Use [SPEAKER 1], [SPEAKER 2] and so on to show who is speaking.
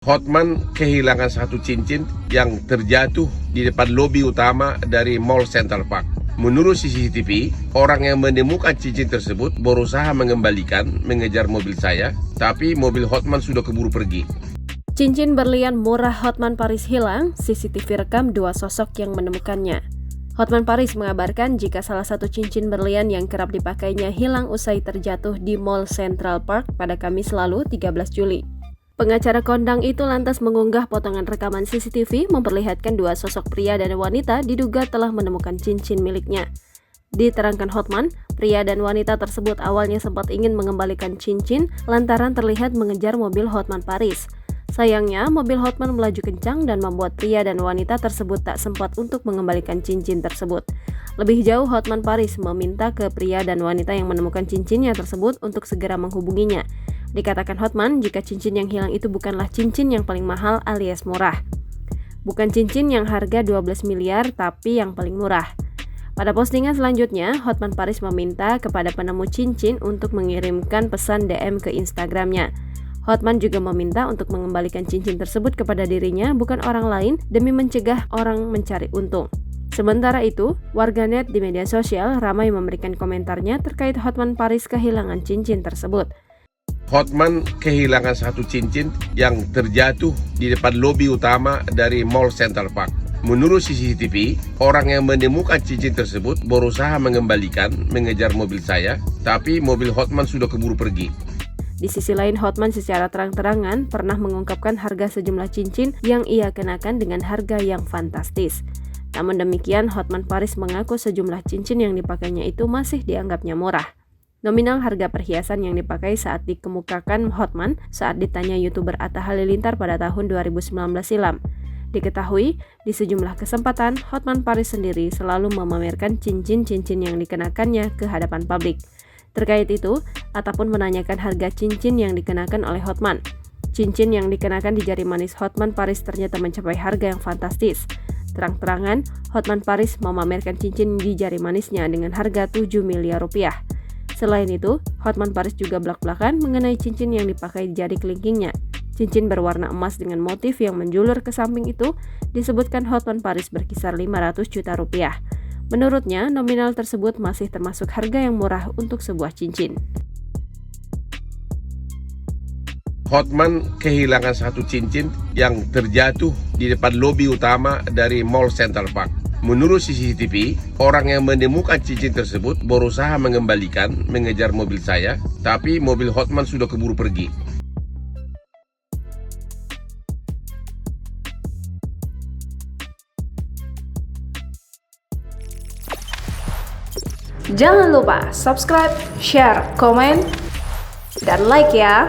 [SPEAKER 1] Hotman kehilangan satu cincin yang terjatuh di depan lobi utama dari Mall Central Park. Menurut CCTV, orang yang menemukan cincin tersebut berusaha mengembalikan, mengejar mobil saya, tapi mobil Hotman sudah keburu pergi.
[SPEAKER 2] Cincin berlian murah Hotman Paris hilang, CCTV rekam dua sosok yang menemukannya. Hotman Paris mengabarkan jika salah satu cincin berlian yang kerap dipakainya hilang usai terjatuh di Mall Central Park pada Kamis lalu 13 Juli. Pengacara kondang itu lantas mengunggah potongan rekaman CCTV memperlihatkan dua sosok pria dan wanita diduga telah menemukan cincin miliknya. Diterangkan Hotman, pria dan wanita tersebut awalnya sempat ingin mengembalikan cincin lantaran terlihat mengejar mobil Hotman Paris. Sayangnya, mobil Hotman melaju kencang dan membuat pria dan wanita tersebut tak sempat untuk mengembalikan cincin tersebut. Lebih jauh, Hotman Paris meminta ke pria dan wanita yang menemukan cincinnya tersebut untuk segera menghubunginya. Dikatakan Hotman jika cincin yang hilang itu bukanlah cincin yang paling mahal alias murah. Bukan cincin yang harga 12 miliar tapi yang paling murah. Pada postingan selanjutnya, Hotman Paris meminta kepada penemu cincin untuk mengirimkan pesan DM ke Instagramnya. Hotman juga meminta untuk mengembalikan cincin tersebut kepada dirinya bukan orang lain demi mencegah orang mencari untung. Sementara itu, warganet di media sosial ramai memberikan komentarnya terkait Hotman Paris kehilangan cincin tersebut.
[SPEAKER 1] Hotman kehilangan satu cincin yang terjatuh di depan lobi utama dari Mall Central Park. Menurut CCTV, orang yang menemukan cincin tersebut berusaha mengembalikan, mengejar mobil saya, tapi mobil Hotman sudah keburu pergi.
[SPEAKER 2] Di sisi lain, Hotman secara terang-terangan pernah mengungkapkan harga sejumlah cincin yang ia kenakan dengan harga yang fantastis. Namun demikian, Hotman Paris mengaku sejumlah cincin yang dipakainya itu masih dianggapnya murah. Nominal harga perhiasan yang dipakai saat dikemukakan Hotman saat ditanya YouTuber Atta Halilintar pada tahun 2019 silam. Diketahui, di sejumlah kesempatan, Hotman Paris sendiri selalu memamerkan cincin-cincin yang dikenakannya ke hadapan publik. Terkait itu, Atta pun menanyakan harga cincin yang dikenakan oleh Hotman. Cincin yang dikenakan di jari manis Hotman Paris ternyata mencapai harga yang fantastis. Terang-terangan, Hotman Paris memamerkan cincin di jari manisnya dengan harga 7 miliar rupiah. Selain itu, Hotman Paris juga belak-belakan mengenai cincin yang dipakai di jari kelingkingnya. Cincin berwarna emas dengan motif yang menjulur ke samping itu disebutkan Hotman Paris berkisar 500 juta rupiah. Menurutnya, nominal tersebut masih termasuk harga yang murah untuk sebuah cincin.
[SPEAKER 1] Hotman kehilangan satu cincin yang terjatuh di depan lobi utama dari Mall Central Park. Menurut CCTV, orang yang menemukan cincin tersebut berusaha mengembalikan, mengejar mobil saya, tapi mobil Hotman sudah keburu pergi.
[SPEAKER 3] Jangan lupa subscribe, share, komen, dan like ya!